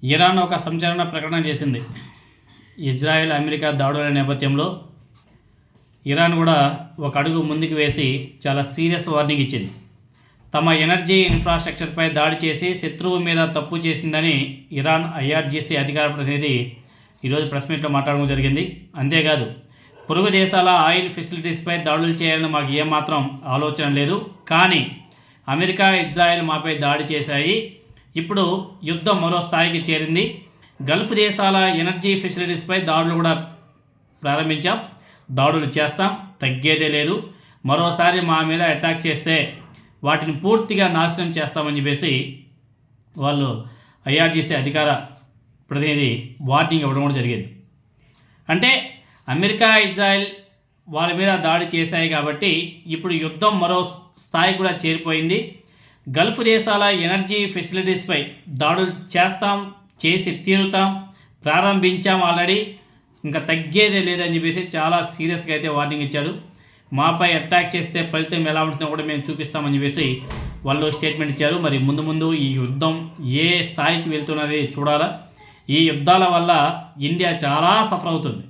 Iran ఒక సంచలన ప్రకటన చేసింది. ఇజ్రాయెల్ అమెరికా దాడుల నేపథ్యంలో ఇరాన్ కూడా ఒక అడుగు ముందుకు వేసి చాలా సీరియస్ వార్నింగ్ ఇచ్చింది. తమ ఎనర్జీ ఇన్ఫ్రాస్ట్రక్చర్పై దాడి చేసి శత్రువు మీద తప్పు చేసిందని ఇరాన్ ఐఆర్జీసీ అధికార ప్రతినిధి ఈరోజు ప్రెస్ మీట్లో మాట్లాడడం జరిగింది. అంతేకాదు, పొరుగు దేశాల ఆయిల్ ఫెసిలిటీస్పై దాడులు చేయాలని మాకు ఏమాత్రం ఆలోచన లేదు, కానీ అమెరికా ఇజ్రాయెల్ మాపై దాడి చేశాయి. ఇప్పుడు యుద్ధం మరో స్థాయికి చేరింది. గల్ఫ్ దేశాల ఎనర్జీ ఫెసిలిటీస్పై దాడులు కూడా ప్రారంభించాం, దాడులు చేస్తాం, తగ్గేదే లేదు. మరోసారి మా మీద అటాక్ చేస్తే వాటిని పూర్తిగా నాశనం చేస్తామని చెప్పేసి వాళ్ళు ఐఆర్జీసీ అధికార ప్రతినిధి వార్నింగ్ ఇవ్వడం కూడా జరిగింది. అంటే అమెరికా ఇజ్రాయెల్ వాళ్ళ మీద దాడి చేశాయి కాబట్టి ఇప్పుడు యుద్ధం మరో స్థాయి కూడా చేరిపోయింది. గల్ఫ్ దేశాల ఎనర్జీ ఫెసిలిటీస్పై దాడులు చేస్తాం, చేసి తీరుతాం, ప్రారంభించాం ఆల్రెడీ, ఇంకా తగ్గేదే లేదని చెప్పేసి చాలా సీరియస్గా అయితే వార్నింగ్ ఇచ్చాడు. మాపై అటాక్ చేస్తే ఫలితం ఎలా ఉంటుందో కూడా మేము చూపిస్తామని చెప్పేసి వాళ్ళు స్టేట్మెంట్ ఇచ్చారు. మరి ముందు ముందు ఈ యుద్ధం ఏ స్థాయికి వెళ్తున్నది చూడాలా. ఈ యుద్ధాల వల్ల ఇండియా చాలా సఫర్ అవుతుంది.